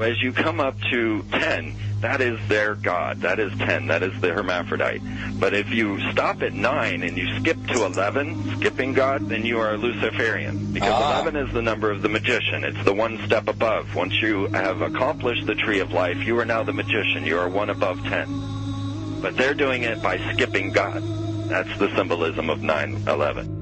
As you come up to 10, that is their God. That is 10. That is the hermaphrodite. But if you stop at 9 and you skip to 11, skipping God, then you are a Luciferian. Because 11 is the number of the magician. It's the one step above. Once you have accomplished the tree of life, you are now the magician. You are one above 10. But they're doing it by skipping God. That's the symbolism of 9/11.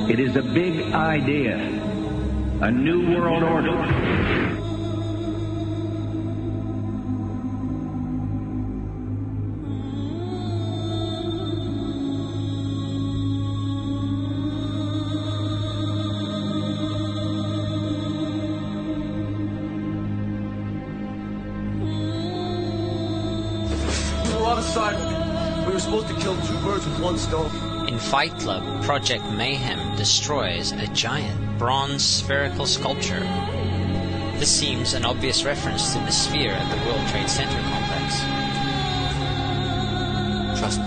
It is a big idea, a new world order. We were on assignment. We were supposed to kill 2 birds with 1 stone. In Fight Club, Project Mayhem destroys a giant bronze spherical sculpture. This seems an obvious reference to the sphere at the World Trade Center complex. Trust me.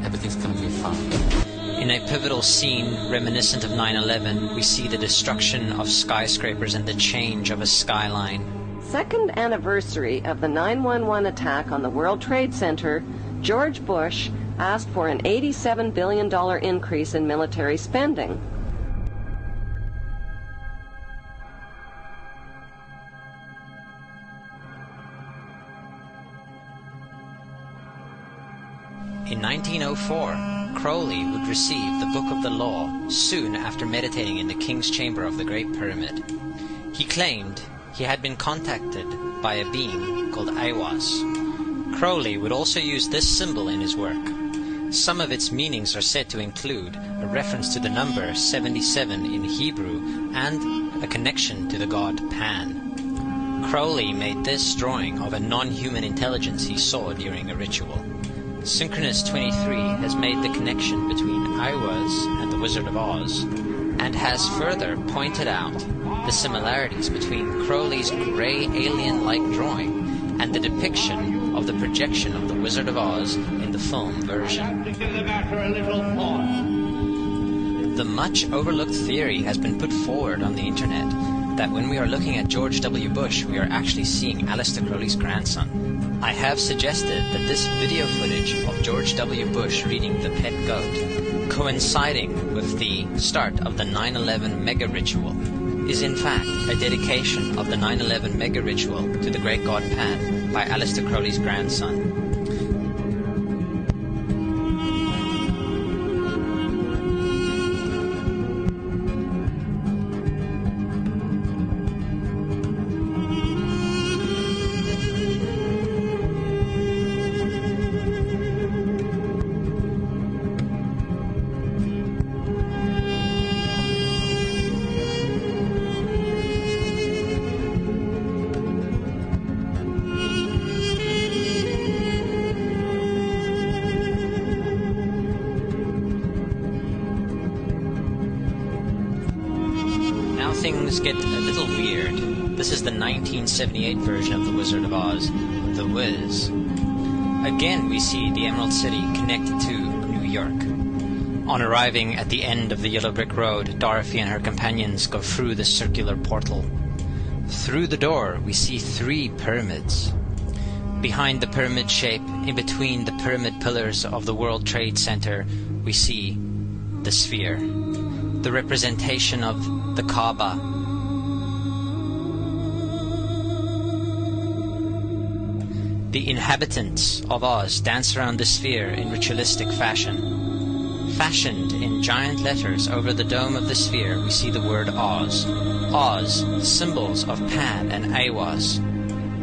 Everything's gonna be fine. In a pivotal scene reminiscent of 9/11, we see the destruction of skyscrapers and the change of a skyline. Second anniversary of the 9/11 attack on the World Trade Center, George Bush asked for an $87 billion increase in military spending. In 1904, Crowley would receive the Book of the Law soon after meditating in the King's Chamber of the Great Pyramid. He claimed he had been contacted by a being called Aiwass. Crowley would also use this symbol in his work. Some of its meanings are said to include a reference to the number 77 in Hebrew and a connection to the god Pan. Crowley made this drawing of a non-human intelligence he saw during a ritual. Synchronous 23 has made the connection between Aiwass and the Wizard of Oz, and has further pointed out the similarities between Crowley's grey alien-like drawing and the depiction of the projection of the Wizard of Oz in the film version. The much overlooked theory has been put forward on the internet that when we are looking at George W. Bush, we are actually seeing Aleister Crowley's grandson. I have suggested that this video footage of George W. Bush reading The Pet Goat, coinciding with the start of the 9/11 mega ritual, is in fact a dedication of the 9/11 mega ritual to the great god Pan by Aleister Crowley's grandson. Things get a little weird. This is the 1978 version of The Wizard of Oz, The Wiz. Again, we see the Emerald City connected to New York. On arriving at the end of the Yellow Brick Road, Dorothy and her companions go through the circular portal. Through the door, we see 3 pyramids. Behind the pyramid shape, in between the pyramid pillars of the World Trade Center, we see the sphere, the representation of the Kaaba. The inhabitants of Oz dance around the sphere in ritualistic fashion. Fashioned in giant letters over the dome of the sphere, we see the word Oz. Oz, symbols of Pan and Aiwass,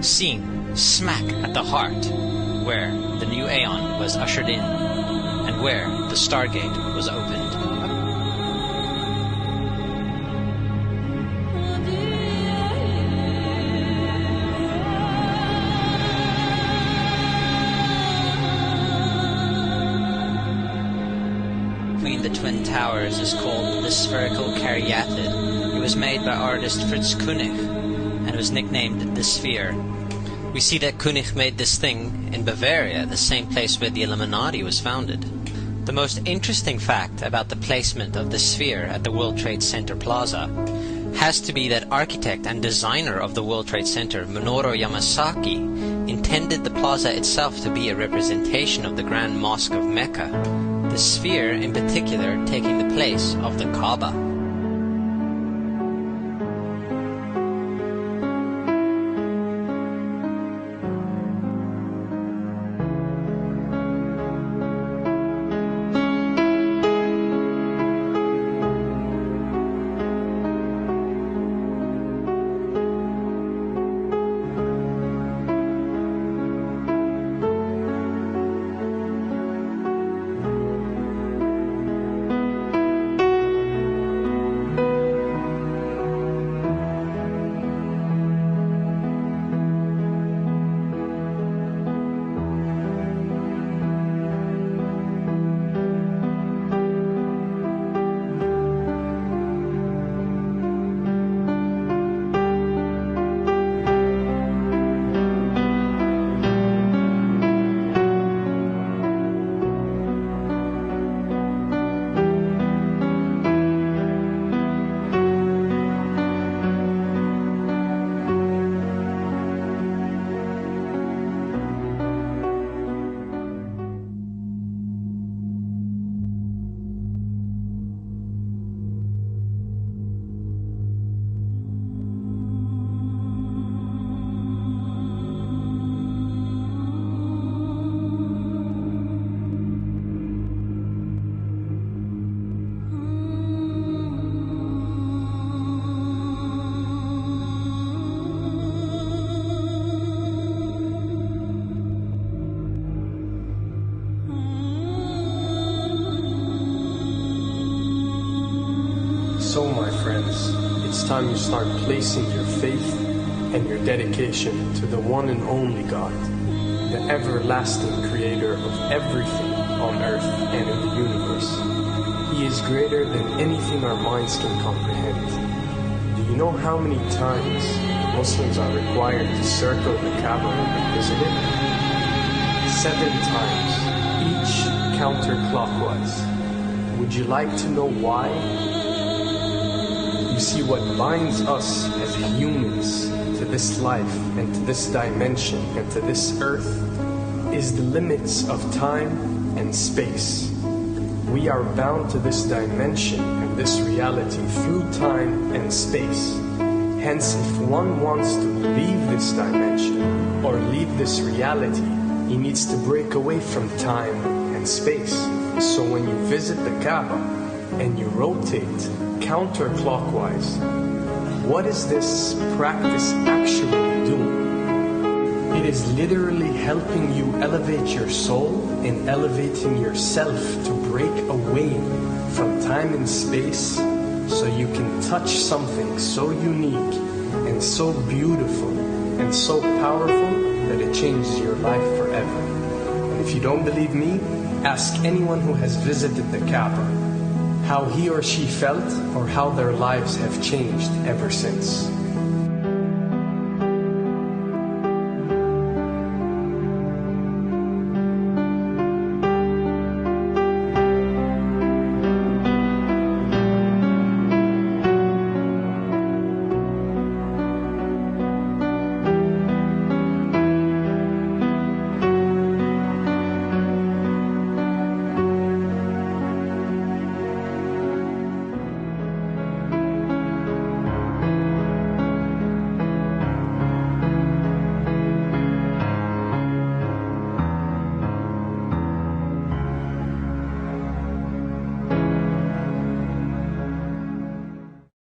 seen smack at the heart where the new Aeon was ushered in, and where the Stargate was opened. Between the Twin Towers is called the Spherical Caryatid. It was made by artist Fritz Koenig and was nicknamed the Sphere. We see that Koenig made this thing in Bavaria, the same place where the Illuminati was founded. The most interesting fact about the placement of the Sphere at the World Trade Center Plaza has to be that architect and designer of the World Trade Center, Minoru Yamasaki, intended the plaza itself to be a representation of the Grand Mosque of Mecca, the Sphere in particular taking the place of the Kaaba. So, my friends, it's time you start placing your faith and your dedication to the one and only God, the everlasting creator of everything on earth and in the universe. He is greater than anything our minds can comprehend. Do you know how many times Muslims are required to circle the Kaaba and visit it? 7 times, each counterclockwise. Would you like to know why? You see, what binds us as humans to this life and to this dimension and to this earth is the limits of time and space. We are bound to this dimension and this reality through time and space. Hence, if one wants to leave this dimension or leave this reality, he needs to break away from time and space. So when you visit the Kaaba and you rotate counterclockwise, what is this practice actually doing? It is literally helping you elevate your soul and elevating yourself to break away from time and space so you can touch something so unique and so beautiful and so powerful that it changes your life forever. And if you don't believe me, ask anyone who has visited the Kaaba how he or she felt or how their lives have changed ever since.